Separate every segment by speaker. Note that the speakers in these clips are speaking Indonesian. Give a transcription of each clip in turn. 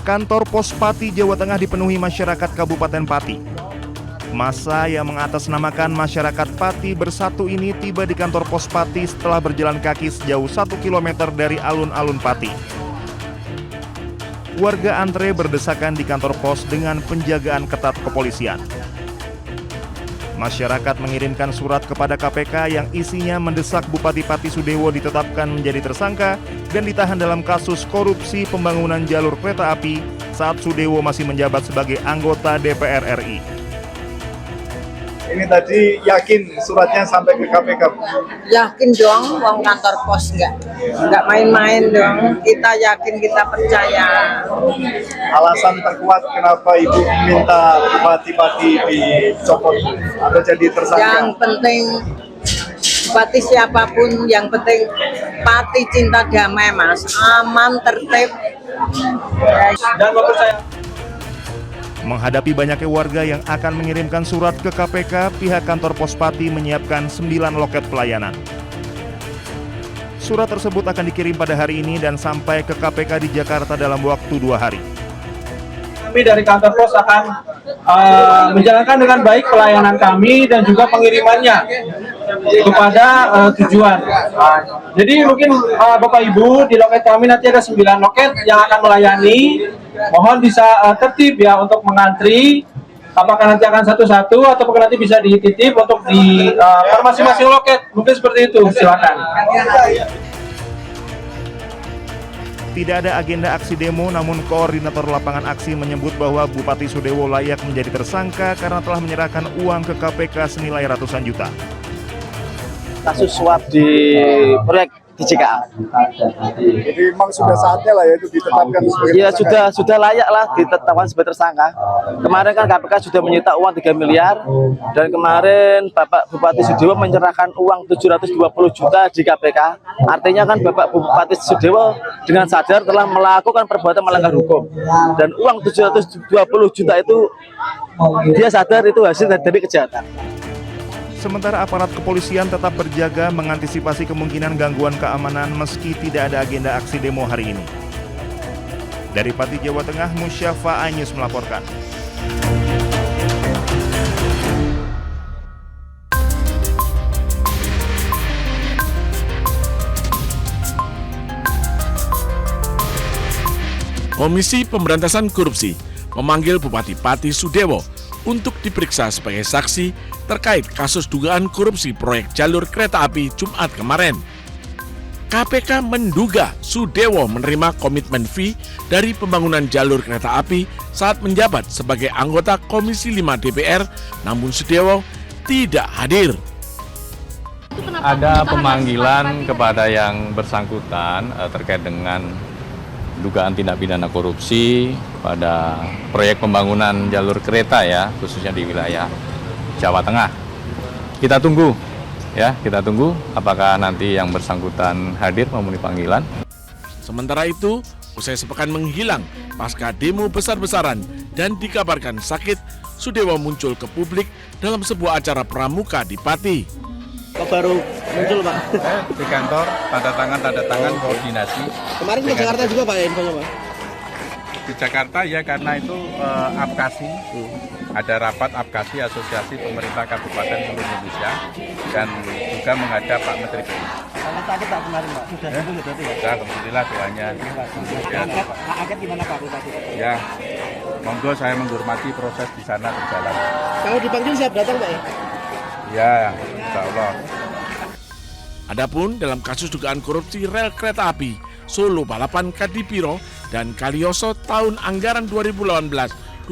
Speaker 1: Kantor Pos Pati, Jawa Tengah dipenuhi masyarakat Kabupaten Pati. Massa yang mengatasnamakan masyarakat Pati Bersatu ini tiba di kantor Pos Pati setelah berjalan kaki sejauh 1 km dari alun-alun Pati. Warga antre berdesakan di kantor pos dengan penjagaan ketat kepolisian. Masyarakat mengirimkan surat kepada KPK yang isinya mendesak Bupati Pati Sudewo ditetapkan menjadi tersangka dan ditahan dalam kasus korupsi pembangunan jalur kereta api saat Sudewo masih menjabat sebagai anggota DPR RI.
Speaker 2: Ini tadi yakin suratnya sampai ke KPK?
Speaker 3: Yakin dong, uang kantor pos nggak main-main dong. Kita yakin, kita percaya.
Speaker 2: Alasan terkuat kenapa Ibu minta Bupati Pati dicopot atau jadi tersangka?
Speaker 3: Yang penting Bupati siapapun, yang penting Pati cinta damai, Mas. Aman, tertib.
Speaker 2: Dan mempercaya.
Speaker 1: Menghadapi banyaknya warga yang akan mengirimkan surat ke KPK, pihak kantor Pos Pati menyiapkan 9 loket pelayanan. Surat tersebut akan dikirim pada hari ini dan sampai ke KPK di Jakarta dalam waktu 2 hari.
Speaker 4: Kami dari kantor pos akan menjalankan dengan baik pelayanan kami dan juga pengirimannya kepada tujuan. Jadi mungkin Bapak Ibu di loket kami nanti ada 9 loket yang akan melayani. Mohon bisa tertib ya untuk mengantri. Apakah nanti akan satu-satu atau nanti bisa dititip untuk di masing-masing loket. Mungkin seperti itu. Silakan.
Speaker 1: Tidak ada agenda aksi demo, namun koordinator lapangan aksi menyebut bahwa Bupati Sudewo layak menjadi tersangka karena telah menyerahkan uang ke KPK senilai ratusan juta.
Speaker 5: Kasus suap di proyek DJKA.
Speaker 2: Jadi memang sudah saatnya lah ya itu ditetapkan sebagai
Speaker 5: Ya
Speaker 2: tersangka.
Speaker 5: sudah layak lah ditetapkan sebagai tersangka. Kemarin kan KPK sudah menyita uang 3 miliar dan kemarin Bapak Bupati Sudewo menyerahkan uang 720 juta di KPK. Artinya kan Bapak Bupati Sudewo dengan sadar telah melakukan perbuatan melanggar hukum. Dan uang 720 juta itu dia sadar itu hasil dari kejahatan.
Speaker 1: Sementara aparat kepolisian tetap berjaga mengantisipasi kemungkinan gangguan keamanan meski tidak ada agenda aksi demo hari ini. Dari Pati, Jawa Tengah, Musyafa Ainus melaporkan.
Speaker 6: Komisi Pemberantasan Korupsi memanggil Bupati Pati Sudewo untuk diperiksa sebagai saksi terkait kasus dugaan korupsi proyek jalur kereta api Jumat kemarin. KPK menduga Sudewo menerima komitmen fee dari pembangunan jalur kereta api saat menjabat sebagai anggota Komisi 5 DPR, namun Sudewo tidak hadir.
Speaker 7: Ada pemanggilan kepada yang bersangkutan terkait dengan dugaan tindak pidana korupsi pada proyek pembangunan jalur kereta ya, khususnya di wilayah Jawa Tengah. Kita tunggu apakah nanti yang bersangkutan hadir memenuhi panggilan.
Speaker 6: Sementara itu, usai sepekan menghilang pasca demo besar-besaran dan dikabarkan sakit, Sudewo muncul ke publik dalam sebuah acara pramuka di Pati.
Speaker 5: Kok baru muncul, Pak?
Speaker 7: Di kantor, tanda tangan koordinasi.
Speaker 5: Kemarin ke Jakarta juga Pak infonya, Pak?
Speaker 7: Di Jakarta ya karena itu APKASI, ada rapat APKASI Asosiasi Pemerintah Kabupaten seluruh Indonesia dan juga menghadap Pak Menteri PU.
Speaker 5: Sangat sakit Pak kemarin, Pak? Sudah sembuh ya berarti ya?
Speaker 7: Sudah, alhamdulillah doanya.
Speaker 5: Angket gimana Pak Bupati?
Speaker 7: Ya, monggo saya menghormati proses di sana berjalan.
Speaker 5: Kalau dipanggil siap datang Pak ya?
Speaker 7: Ya, insya Allah.
Speaker 6: Adapun dalam kasus dugaan korupsi rel kereta api Solo Balapan Kadipiro dan Kalioso tahun anggaran 2018-2022,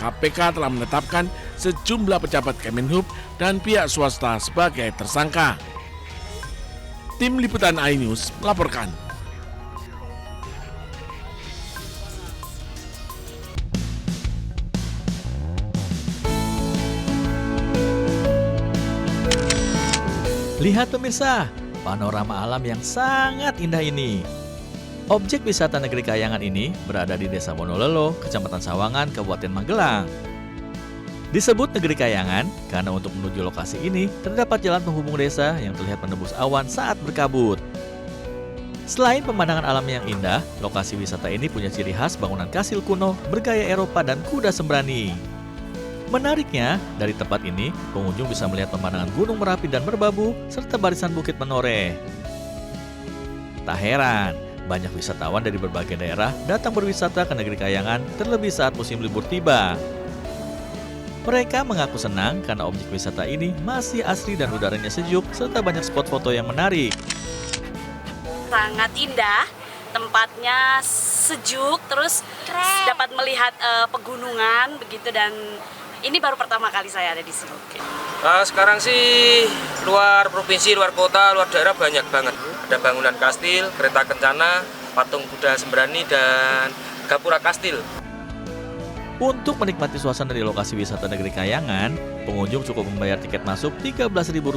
Speaker 6: KPK telah menetapkan sejumlah pejabat Kemenhub dan pihak swasta sebagai tersangka. Tim Liputan iNews melaporkan.
Speaker 8: Lihat pemirsa, panorama alam yang sangat indah ini. Objek wisata Negeri Kayangan ini berada di Desa Wonolelo, Kecamatan Sawangan, Kabupaten Magelang. Disebut Negeri Kayangan karena untuk menuju lokasi ini terdapat jalan penghubung desa yang terlihat menembus awan saat berkabut. Selain pemandangan alam yang indah, lokasi wisata ini punya ciri khas bangunan kastil kuno bergaya Eropa dan kuda sembrani. Menariknya, dari tempat ini, pengunjung bisa melihat pemandangan Gunung Merapi dan Merbabu, serta barisan Bukit Menoreh. Tak heran, banyak wisatawan dari berbagai daerah datang berwisata ke Negeri Kayangan, terlebih saat musim libur tiba. Mereka mengaku senang karena objek wisata ini masih asri dan udaranya sejuk, serta banyak spot foto yang menarik.
Speaker 9: Sangat indah, tempatnya sejuk, terus dapat melihat pegunungan begitu, dan ini baru pertama kali saya ada di sini.
Speaker 10: Sekarang sih luar provinsi, luar kota, luar daerah banyak banget. Ada bangunan kastil, kereta kencana, patung kuda sembrani, dan gapura kastil.
Speaker 8: Untuk menikmati suasana di lokasi wisata Negeri Kayangan, pengunjung cukup membayar tiket masuk Rp13.000.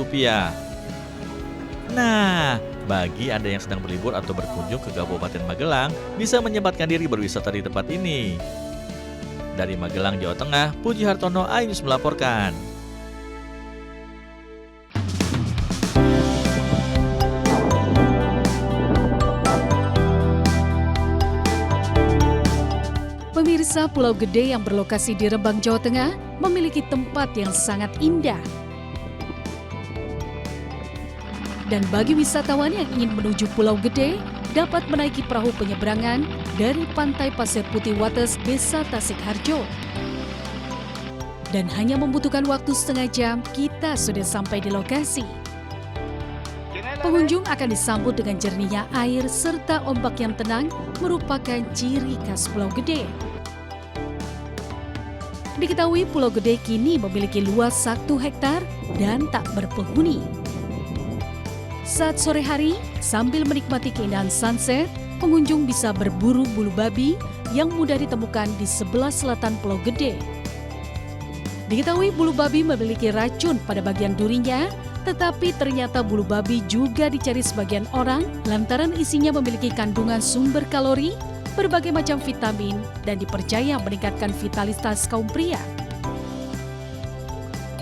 Speaker 8: Nah, bagi Anda yang sedang berlibur atau berkunjung ke Kabupaten Magelang, bisa menyempatkan diri berwisata di tempat ini. Dari Magelang, Jawa Tengah, Puji Hartono, iNews melaporkan.
Speaker 11: Pemirsa, Pulau Gede yang berlokasi di Rembang, Jawa Tengah memiliki tempat yang sangat indah. Dan bagi wisatawan yang ingin menuju Pulau Gede, dapat menaiki perahu penyeberangan dari Pantai Pasir Putih Waters, Desa Tasikharjo. Dan hanya membutuhkan waktu setengah jam, kita sudah sampai di lokasi. Pengunjung akan disambut dengan jernihnya air serta ombak yang tenang merupakan ciri khas Pulau Gede. Diketahui Pulau Gede kini memiliki luas 1 hektar dan tak berpenghuni. Saat sore hari, sambil menikmati keindahan sunset, pengunjung bisa berburu bulu babi yang mudah ditemukan di sebelah selatan Pulau Gede. Diketahui bulu babi memiliki racun pada bagian durinya, tetapi ternyata bulu babi juga dicari sebagian orang lantaran isinya memiliki kandungan sumber kalori, berbagai macam vitamin, dan dipercaya meningkatkan vitalitas kaum pria.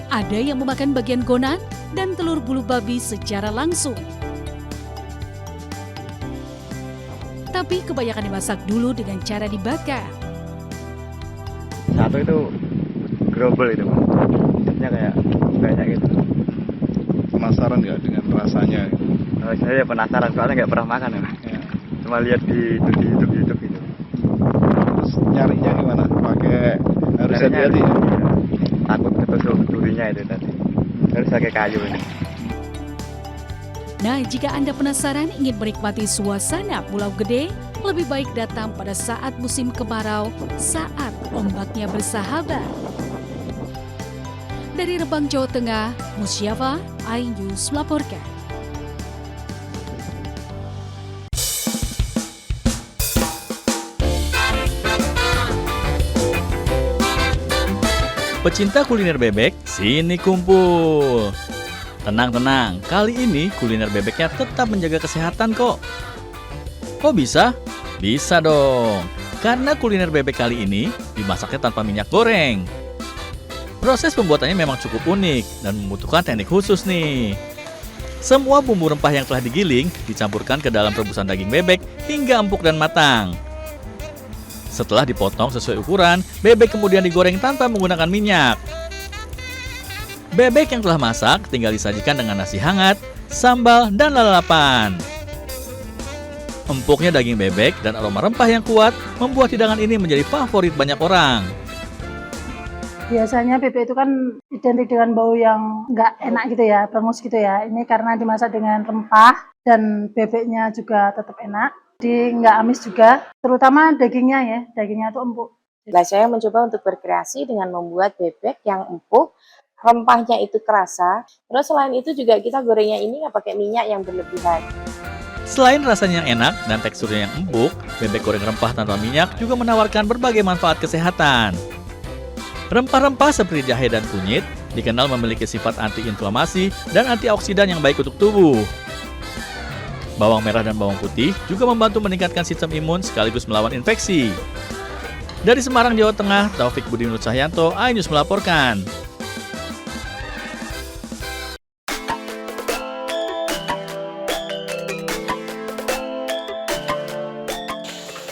Speaker 11: Ada yang memakan bagian gonan dan telur bulu babi secara langsung. Tapi kebanyakan dimasak dulu dengan cara dibakar.
Speaker 12: Satu itu grobel itu, hidupnya kayak gitu.
Speaker 2: Penasaran nggak dengan rasanya?
Speaker 12: Saya penasaran soalnya nggak pernah makan ya. Cuma lihat di YouTube gitu.
Speaker 2: Terus nyarinya gimana? Pakai harus hati-hati ya?
Speaker 12: Takut ketusuk durinya itu tadi. Harus pakai kayu ini.
Speaker 11: Nah, jika Anda penasaran ingin menikmati suasana Pulau Gede, lebih baik datang pada saat musim kemarau, saat ombaknya bersahabat. Dari Rembang, Jawa Tengah, Musyafa, iNews melaporkan.
Speaker 8: Pecinta kuliner bebek, sini kumpul. Tenang, kali ini kuliner bebeknya tetap menjaga kesehatan kok. Kok bisa? Bisa dong, karena kuliner bebek kali ini dimasaknya tanpa minyak goreng. Proses pembuatannya memang cukup unik dan membutuhkan teknik khusus nih. Semua bumbu rempah yang telah digiling dicampurkan ke dalam rebusan daging bebek hingga empuk dan matang. Setelah dipotong sesuai ukuran, bebek kemudian digoreng tanpa menggunakan minyak. Bebek yang telah masak tinggal disajikan dengan nasi hangat, sambal, dan lalapan. Empuknya daging bebek dan aroma rempah yang kuat membuat hidangan ini menjadi favorit banyak orang.
Speaker 13: Biasanya bebek itu kan identik dengan bau yang nggak enak gitu ya, berengus gitu ya. Ini karena dimasak dengan rempah dan bebeknya juga tetap enak. Jadi nggak amis juga, terutama dagingnya ya, dagingnya itu empuk.
Speaker 14: Nah, saya mencoba untuk berkreasi dengan membuat bebek yang empuk, rempahnya itu kerasa. Terus selain itu juga kita gorengnya ini nggak pakai minyak yang berlebihan.
Speaker 8: Selain rasanya yang enak dan teksturnya yang empuk, bebek goreng rempah tanpa minyak juga menawarkan berbagai manfaat kesehatan. Rempah-rempah seperti jahe dan kunyit dikenal memiliki sifat antiinflamasi dan antioksidan yang baik untuk tubuh. Bawang merah dan bawang putih juga membantu meningkatkan sistem imun sekaligus melawan infeksi. Dari Semarang, Jawa Tengah, Taufik Budi Nur Cahyanto, iNews melaporkan.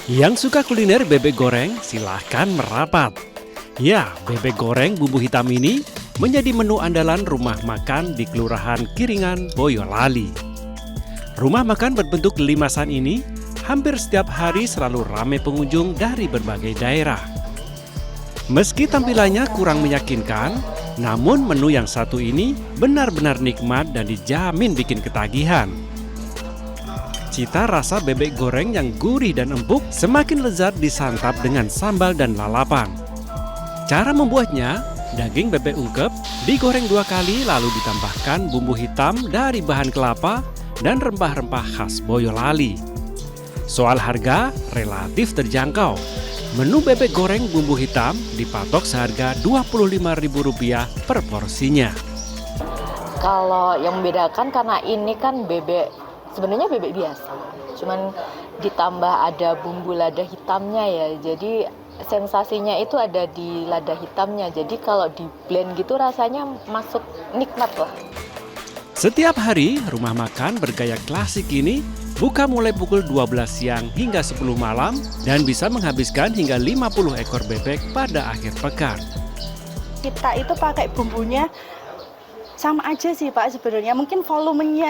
Speaker 15: Yang suka kuliner bebek goreng, silahkan merapat. Ya, bebek goreng bumbu hitam ini menjadi menu andalan rumah makan di Kelurahan Kiringan, Boyolali. Rumah makan berbentuk limasan ini hampir setiap hari selalu ramai pengunjung dari berbagai daerah. Meski tampilannya kurang meyakinkan, namun menu yang satu ini benar-benar nikmat dan dijamin bikin ketagihan. Cita rasa bebek goreng yang gurih dan empuk semakin lezat disantap dengan sambal dan lalapan. Cara membuatnya, daging bebek ungkep digoreng 2 kali lalu ditambahkan bumbu hitam dari bahan kelapa dan rempah-rempah khas Boyolali. Soal harga, relatif terjangkau. Menu bebek goreng bumbu hitam dipatok seharga Rp25.000 per porsinya.
Speaker 14: Kalau yang membedakan karena ini kan bebek, sebenarnya bebek biasa, cuman ditambah ada bumbu lada hitamnya ya, jadi sensasinya itu ada di lada hitamnya, jadi kalau di blend gitu rasanya masuk nikmat lah.
Speaker 15: Setiap hari, rumah makan bergaya klasik ini buka mulai pukul 12 siang hingga 10 malam dan bisa menghabiskan hingga 50 ekor bebek pada akhir pekan.
Speaker 16: Kita itu pakai bumbunya sama aja sih Pak sebenarnya, mungkin volumenya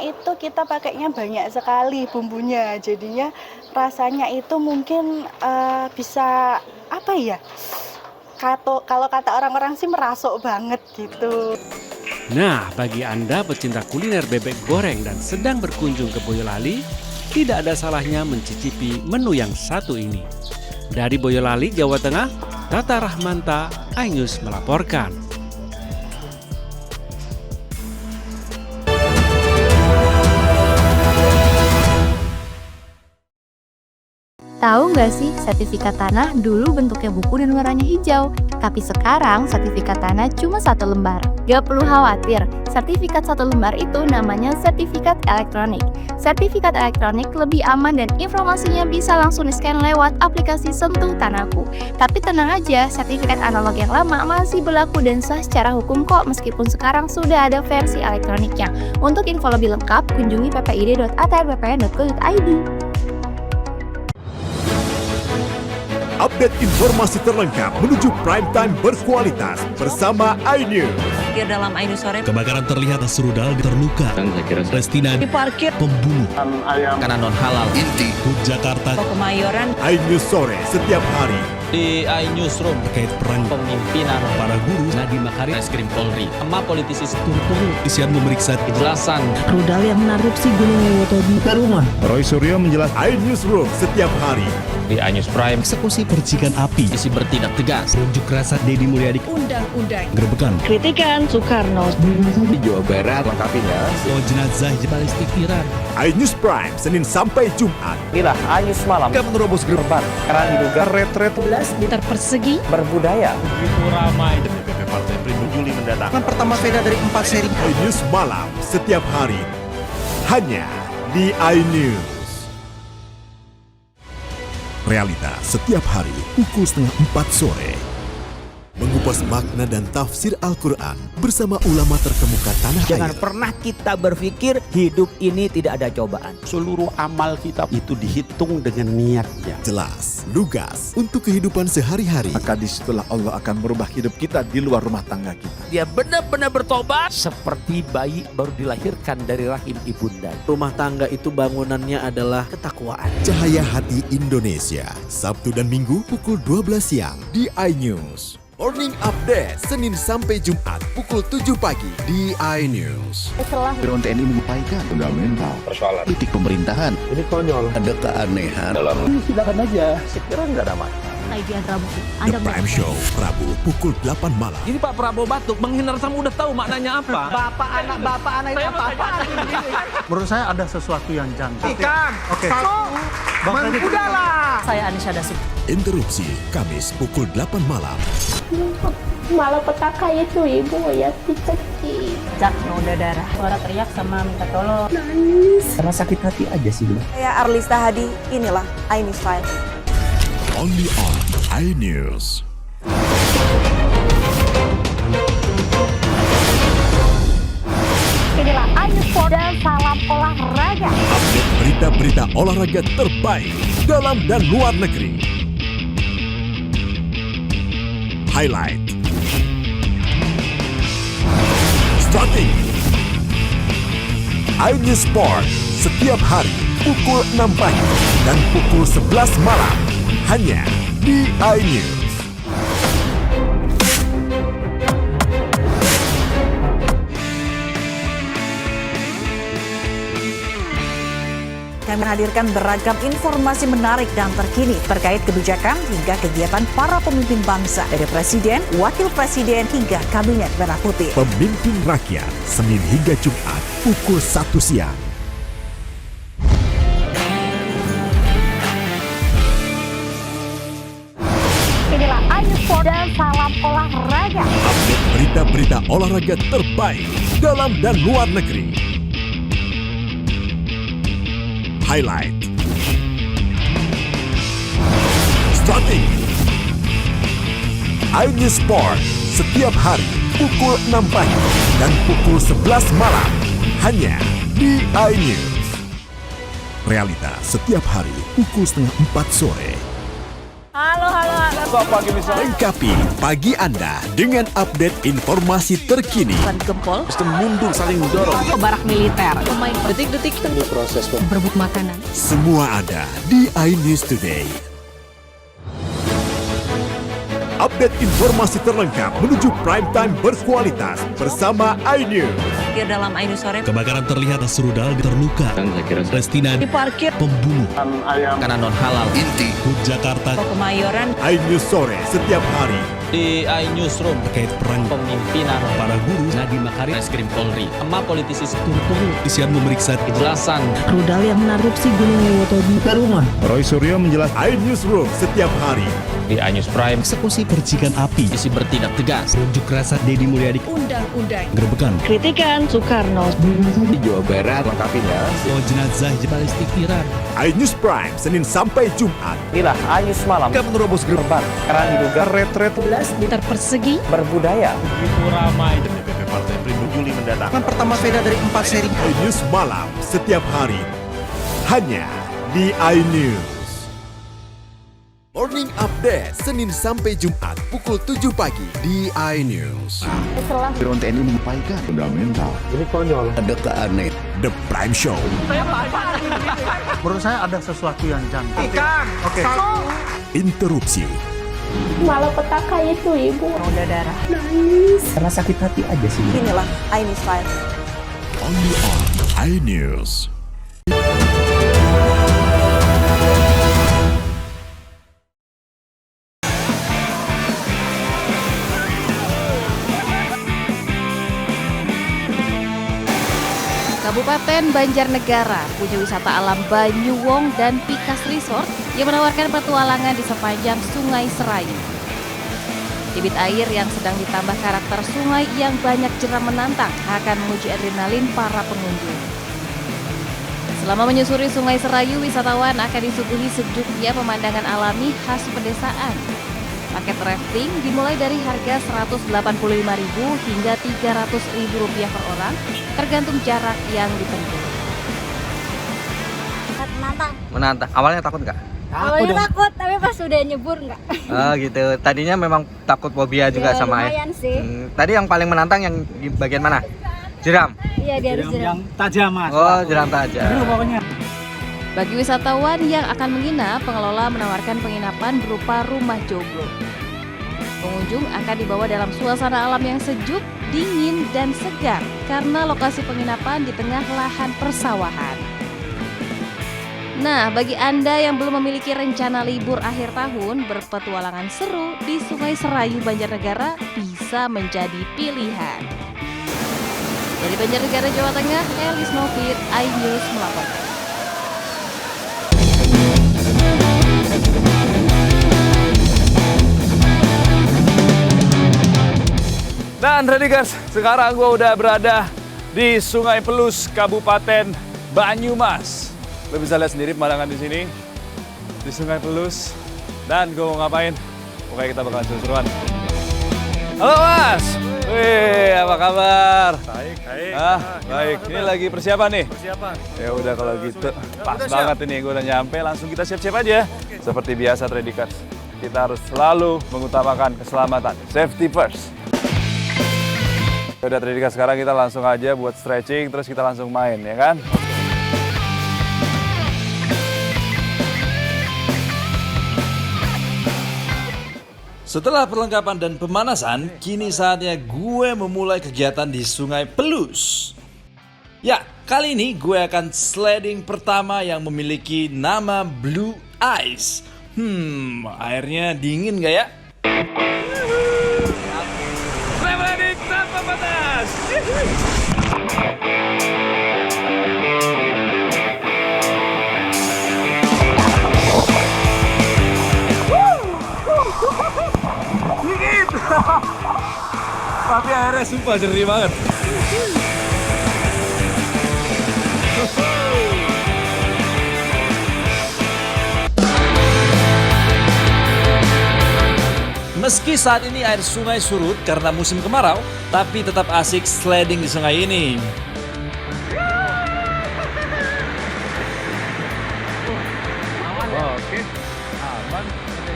Speaker 16: itu kita pakainya banyak sekali bumbunya, jadinya rasanya itu mungkin bisa apa ya, kalau kata orang-orang sih merasuk banget gitu.
Speaker 15: Nah, bagi Anda pecinta kuliner bebek goreng dan sedang berkunjung ke Boyolali, tidak ada salahnya mencicipi menu yang satu ini. Dari Boyolali, Jawa Tengah, Tata Rahmanta, iNews melaporkan.
Speaker 17: Tahu nggak sih, sertifikat tanah dulu bentuknya buku dan warnanya hijau, tapi sekarang sertifikat tanah cuma 1 lembar. Gak perlu khawatir, sertifikat 1 lembar itu namanya sertifikat elektronik. Sertifikat elektronik lebih aman dan informasinya bisa langsung di-scan lewat aplikasi Sentuh Tanahku. Tapi tenang aja, sertifikat analog yang lama masih berlaku dan sah secara hukum kok, meskipun sekarang sudah ada versi elektroniknya. Untuk info lebih lengkap, kunjungi ppid.atrppn.go.id.
Speaker 18: Update informasi terlengkap menuju prime time berkualitas bersama iNews.
Speaker 19: Dalam iNews sore,
Speaker 20: kebakaran terlihat Serudal terluka. Restina
Speaker 19: diparkir,
Speaker 20: pembunuh
Speaker 18: Ayam
Speaker 20: karena non halal. Inti Jakarta.
Speaker 19: Kemayoran.
Speaker 18: iNews sore setiap hari.
Speaker 20: Di iNewsroom terkait perang
Speaker 19: pemimpinan
Speaker 20: para guru
Speaker 8: Nadiem Makarim, Reskrim Polri,
Speaker 20: sama politisi turut isian memeriksa
Speaker 8: kejelasan
Speaker 19: rudal yang menarupsi Gunung Woto di rumah.
Speaker 1: Roy Suryo menjelaskan
Speaker 18: iNewsroom setiap hari.
Speaker 7: Di iNews Prime,
Speaker 20: eksekusi percikan api,
Speaker 8: isi bertindak tegas,
Speaker 20: unjuk rasa Deddy Mulyadi,
Speaker 19: undang-undang,
Speaker 20: gerebekan,
Speaker 19: kritikan Soekarno
Speaker 20: di Jawa Barat, lengkapinya, jenazah balistik Iran.
Speaker 18: iNews Prime Senin sampai Jumat.
Speaker 5: Inilah iNews malam
Speaker 18: Jika menerobos gerbang
Speaker 5: karena diduga retret
Speaker 19: 11 meter persegi
Speaker 5: berbudaya.
Speaker 7: begitu ramai.
Speaker 1: DPP Partai Perindo Juli mendatang.
Speaker 20: Pertama sepeda dari 4 seri.
Speaker 18: iNews malam setiap hari hanya di iNews. Realita setiap hari pukul 3:30 sore. Mengupas makna dan tafsir Al-Quran bersama ulama terkemuka tanah air.
Speaker 21: Jangan pernah kita berpikir hidup ini tidak ada cobaan.
Speaker 22: Seluruh amal kita itu dihitung dengan niatnya.
Speaker 18: Jelas, lugas untuk kehidupan sehari-hari.
Speaker 2: Maka disitulah Allah akan merubah hidup kita di luar rumah tangga kita.
Speaker 21: Dia benar-benar bertobat seperti bayi baru dilahirkan dari rahim ibunda. Rumah tangga itu bangunannya adalah ketakwaan.
Speaker 18: Cahaya Hati Indonesia, Sabtu dan Minggu pukul 12 siang di iNews. Morning Update, Senin sampai Jumat pukul 7 pagi di iNews.
Speaker 23: Setelah Dewan TNI mengupayakan fundamental persoalan politik pemerintahan. Ini konyol. Ada keanehan dalam.
Speaker 21: Silakan aja, sekiranya nggak ada masalah.
Speaker 18: The Prime Show, Rabu pukul 8 malam.
Speaker 21: Jadi Pak Prabowo batuk, menghindar sama udah tahu maknanya apa. Bapak anak ini apa-apa.
Speaker 2: Menurut saya ada sesuatu yang janggal.
Speaker 21: Ikan.
Speaker 2: Oke.
Speaker 21: Udahlah.
Speaker 19: Saya Anisha Dasuk.
Speaker 18: Interupsi, Kamis pukul 8 malam.
Speaker 24: Malah petaka itu ibu ya kecil.
Speaker 19: Jak noda darah. Suara teriak sama minta tolong.
Speaker 24: Nangis.
Speaker 21: Karena sakit hati aja sih.
Speaker 25: Saya Arlista Hadi, inilah iNews Live.
Speaker 18: Only on iNews.
Speaker 17: Inilah iNews dan salam olahraga.
Speaker 18: Update berita berita olahraga terbaik dalam dan luar negeri. Highlight, starting, iNews Sport setiap hari pukul 6 pagi dan pukul 11 malam hanya di iNews.
Speaker 25: Kami menghadirkan beragam informasi menarik dan terkini terkait kebijakan hingga kegiatan para pemimpin bangsa dari Presiden, Wakil Presiden hingga Kabinet Merah Putih.
Speaker 18: Pemimpin Rakyat, Senin hingga Jumat pukul 1 siang.
Speaker 24: Inilah iNews Sport dan salam olahraga.
Speaker 18: Update berita-berita olahraga terbaik dalam dan luar negeri. Highlight, starting, iNews Sport setiap hari pukul 6 pagi dan pukul 11 malam hanya di iNews. Realita setiap hari pukul setengah 4 sore.
Speaker 24: Halo.
Speaker 18: Lengkapi pagi Anda dengan update informasi terkini.
Speaker 19: Gempol,
Speaker 22: Sistem mundur saling dorong.
Speaker 19: barak militer, pemain detik-detik
Speaker 22: Proses
Speaker 19: berebut makanan.
Speaker 18: Semua ada di iNews Today. Update informasi terlengkap menuju prime time berkualitas bersama iNews.
Speaker 19: Dalam iNews sore,
Speaker 20: Kebakaran terlihat serudal terluka. Palestina
Speaker 19: diparkir
Speaker 20: pembunuh.
Speaker 5: Karena non halal.
Speaker 20: Inti Hud Jakarta
Speaker 19: Kemayoran,
Speaker 18: iNews sore setiap hari.
Speaker 5: Di iNewsroom
Speaker 20: terkait perang
Speaker 5: pemimpinan
Speaker 20: para guru.
Speaker 5: Nadiem Makarim, Reskrim Polri, sama politisi turut-turut
Speaker 20: Isian memeriksa
Speaker 5: kejelasan
Speaker 19: rudal yang menarupsi Gunung Lewotobi ke rumah.
Speaker 1: Roy Suryo menjelaskan
Speaker 18: iNewsroom setiap hari.
Speaker 7: Di iNews Prime,
Speaker 20: eksekusi percikan api.
Speaker 5: isi bertindak tegas.
Speaker 20: Unjuk rasa Deddy Mulyadi
Speaker 19: Undang-undang,
Speaker 20: gerebekan.
Speaker 19: kritikan Soekarno,
Speaker 22: Di Jawa Barat lengkapinya.
Speaker 20: Jenazah balistik Iran.
Speaker 18: iNews Prime Senin sampai Jumat.
Speaker 5: Inilah iNews Malam.
Speaker 20: Jika menerobos gerbang
Speaker 5: Karena diduga
Speaker 1: retret
Speaker 11: Meter persegi,
Speaker 5: berbudaya.
Speaker 1: DPP Partai Perindo Juli mendatang.
Speaker 22: Pertama sepeda dari 4 seri.
Speaker 18: iNews Malam setiap hari hanya di iNews. Morning Update Senin sampai Jumat pukul 7 pagi di iNews.
Speaker 23: Drone TNI menyampaikan fundamental. Ini konyol. Ada keanehan.
Speaker 18: The Prime Show.
Speaker 2: Menurut saya ada sesuatu yang janggal. Oke.
Speaker 18: Interupsi.
Speaker 24: Malapetaka itu ibu.
Speaker 19: udah darah.
Speaker 24: Nangis.
Speaker 22: Karena sakit hati aja sih.
Speaker 25: Inilah iNews Files.
Speaker 18: Only on iNews.
Speaker 11: Kabupaten Banjarnegara punya wisata alam Banyuwong dan Pikas Resort yang menawarkan petualangan di sepanjang Sungai Serayu. Debit air yang sedang ditambah karakter sungai yang banyak jeram menantang akan menguji adrenalin para pengunjung. Selama menyusuri Sungai Serayu, wisatawan akan disuguhi sejuknya pemandangan alami khas pedesaan. Paket rafting dimulai dari harga Rp185.000 hingga Rp300.000 per orang, tergantung jarak yang ditempuh.
Speaker 5: Menantang. Awalnya takut nggak?
Speaker 24: Awalnya takut, tapi pas udah nyebur enggak.
Speaker 5: Oh gitu. Tadinya memang takut fobia juga
Speaker 24: Ya,
Speaker 5: sama air.
Speaker 24: lumayan sih.
Speaker 5: Tadi yang paling menantang yang di bagian mana? Jeram.
Speaker 24: Iya, garis jeram.
Speaker 2: Tajam, Mas.
Speaker 5: Oh, jeram tajam.
Speaker 2: Pokoknya.
Speaker 11: Bagi wisatawan yang akan menginap, pengelola menawarkan penginapan berupa rumah joglo. Pengunjung akan dibawa dalam suasana alam yang sejuk, dingin, dan segar karena lokasi penginapan di tengah lahan persawahan. Nah, bagi Anda yang belum memiliki rencana libur akhir tahun, berpetualangan seru di Sungai Serayu Banjarnegara bisa menjadi pilihan. Dari Banjarnegara, Jawa Tengah, Elis Novit, iNews melaporkan.
Speaker 3: Dan ready guys, sekarang gue udah berada di Sungai Pelus, Kabupaten Banyumas. Lo bisa lihat sendiri pemandangan di sini, di Sungai Pelus. Dan gue mau ngapain? Pokoknya kita bakal seru-seruan. Halo Mas. Wih, apa kabar?
Speaker 2: Baik.
Speaker 3: Baik. Ini lagi persiapan nih?
Speaker 2: Persiapan.
Speaker 3: Ya udah kalau gitu. Pas banget ini, gue udah nyampe. Langsung kita siap-siap aja. Seperti biasa Tradikers, kita harus selalu mengutamakan keselamatan. Safety first. Udah Tradikers, sekarang kita langsung aja buat stretching, terus kita langsung main, ya kan?
Speaker 4: Setelah perlengkapan dan pemanasan, kini saatnya gue memulai kegiatan di Sungai Pelus. Ya, kali ini gue akan sledding pertama yang memiliki nama Blue Ice. Airnya dingin gak ya?
Speaker 3: Sledding tanpa batas!
Speaker 4: Tapi airnya sumpah jernih banget. Meski saat ini air sungai surut karena musim kemarau, tapi tetap asik sledding di sungai ini.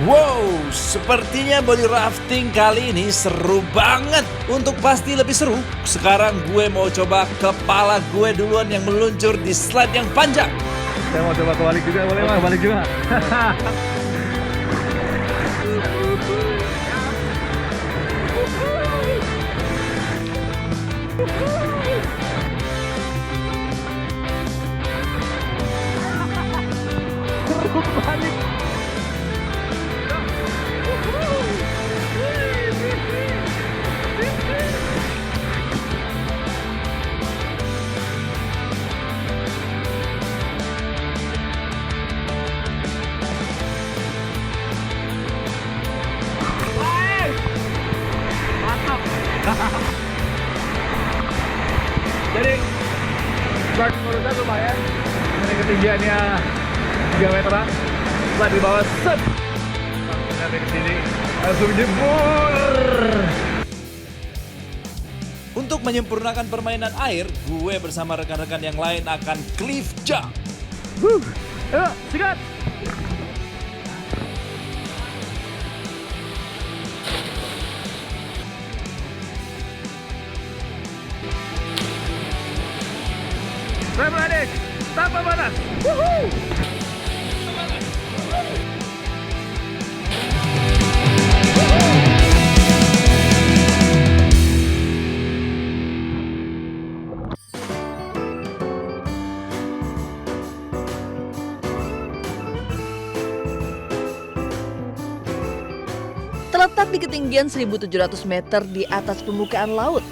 Speaker 4: Wow, sepertinya body rafting kali ini seru banget. Untuk pasti lebih seru, sekarang gue mau coba kepala gue duluan yang meluncur di slide yang panjang.
Speaker 3: Saya mau coba kebalik juga, boleh Mas? Kebalik juga. Jadi start menurutnya lumayan. Ini ketinggiannya 3 meteran. Setelah di bawah set, langsung dari sini langsung jebur.
Speaker 4: Untuk menyempurnakan permainan air, gue bersama rekan-rekan yang lain akan cliff jump.
Speaker 3: Ayo, sikat! Saya beradik, tanpa batas. Woohoo!
Speaker 19: Terletak di ketinggian 1.700 meter di atas permukaan laut,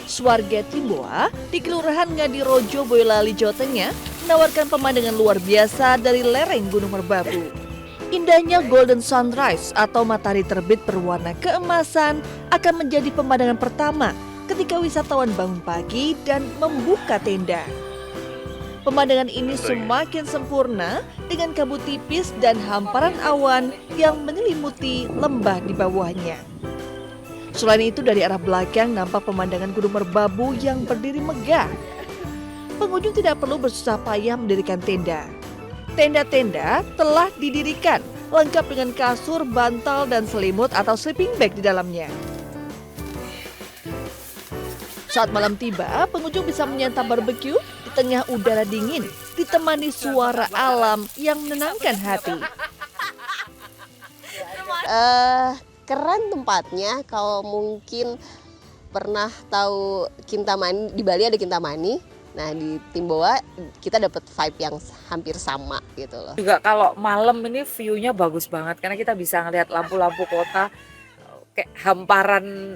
Speaker 19: Swarga Timboa di Kelurahan Ngadirojo, Boyolali, Jawa Tengah menawarkan pemandangan luar biasa dari lereng Gunung Merbabu. Indahnya golden sunrise atau matahari terbit berwarna keemasan akan menjadi pemandangan pertama ketika wisatawan bangun pagi dan membuka tenda. Pemandangan ini semakin sempurna dengan kabut tipis dan hamparan awan yang menyelimuti lembah di bawahnya. Selain itu, dari arah belakang nampak pemandangan Gunung Merbabu yang berdiri megah. Pengunjung tidak perlu bersusah payah mendirikan tenda. Tenda-tenda telah didirikan, lengkap dengan kasur, bantal, dan selimut atau sleeping bag di dalamnya. Saat malam tiba, pengunjung bisa menyantap barbeque di tengah udara dingin, ditemani suara alam yang menenangkan hati.
Speaker 6: Keren tempatnya. Kalau mungkin pernah tahu Kintamani, di Bali ada Kintamani. Nah, di Timboa kita dapat vibe yang hampir sama gitu loh.
Speaker 9: Juga kalau malam ini view-nya bagus banget karena kita bisa ngelihat lampu-lampu kota, kayak hamparan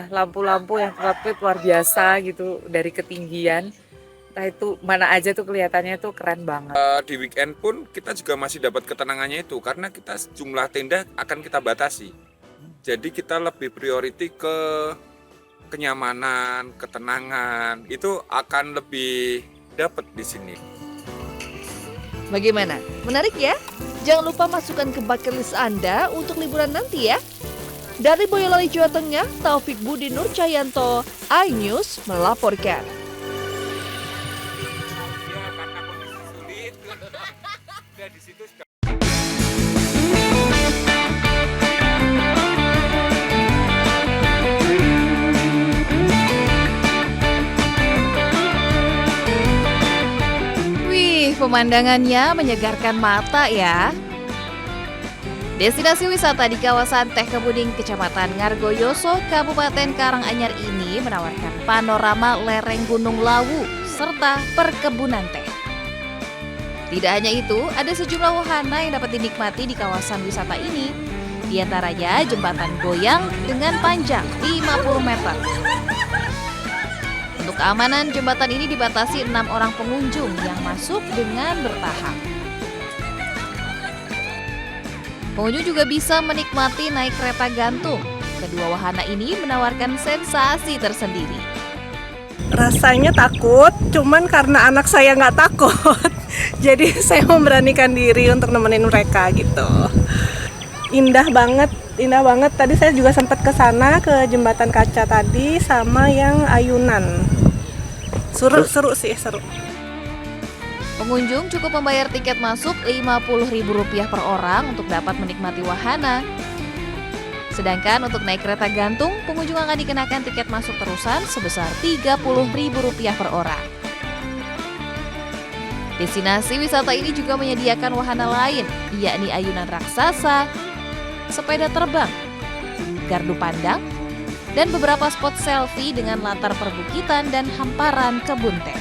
Speaker 9: lampu-lampu yang luar biasa gitu dari ketinggian. Entah itu mana aja tuh kelihatannya tuh keren banget.
Speaker 10: Di weekend pun kita juga masih dapat ketenangannya itu karena kita jumlah tenda akan kita batasi. Jadi kita lebih priority ke kenyamanan, ketenangan, itu akan lebih dapat di sini.
Speaker 19: Bagaimana? Menarik ya? Jangan lupa masukkan ke bucket list Anda untuk liburan nanti ya. Dari Boyolali, Jawa Tengah, Taufik Budi Nur Cahyanto, iNews melaporkan.
Speaker 12: Wih, pemandangannya menyegarkan mata ya. Destinasi wisata di kawasan Teh Kemuning, Kecamatan Ngargoyoso, Kabupaten Karanganyar ini menawarkan panorama lereng Gunung Lawu serta perkebunan teh. Tidak hanya itu, ada sejumlah wahana yang dapat dinikmati di kawasan wisata ini. Di antaranya jembatan goyang dengan panjang 50 meter. Untuk keamanan, jembatan ini dibatasi 6 orang pengunjung yang masuk dengan bertahap. Pengunjung juga bisa menikmati naik kereta gantung. Kedua wahana ini menawarkan sensasi tersendiri.
Speaker 13: Rasanya takut, cuman karena anak saya nggak takut, jadi saya memberanikan diri untuk nemenin mereka gitu. Indah banget. Tadi saya juga sempat ke sana, ke jembatan kaca tadi, sama yang ayunan. Seru sih.
Speaker 12: Pengunjung cukup membayar tiket masuk Rp50.000 per orang untuk dapat menikmati wahana. Sedangkan untuk naik kereta gantung, pengunjung akan dikenakan tiket masuk terusan sebesar Rp30.000 per orang. Destinasi wisata ini juga menyediakan wahana lain, yakni ayunan raksasa, sepeda terbang, gardu pandang, dan beberapa spot selfie dengan latar perbukitan dan hamparan kebun teh.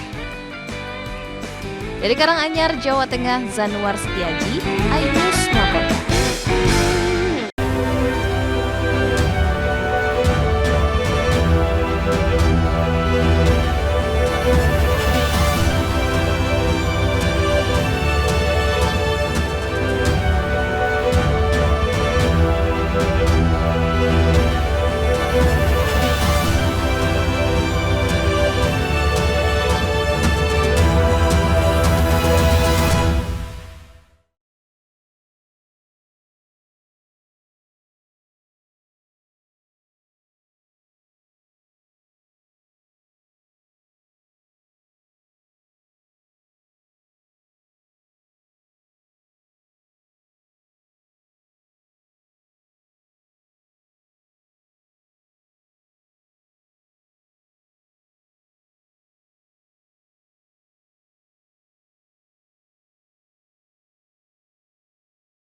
Speaker 12: Dari Karanganyar, Jawa Tengah, Zanuar Setiaji, iNews melaporkan.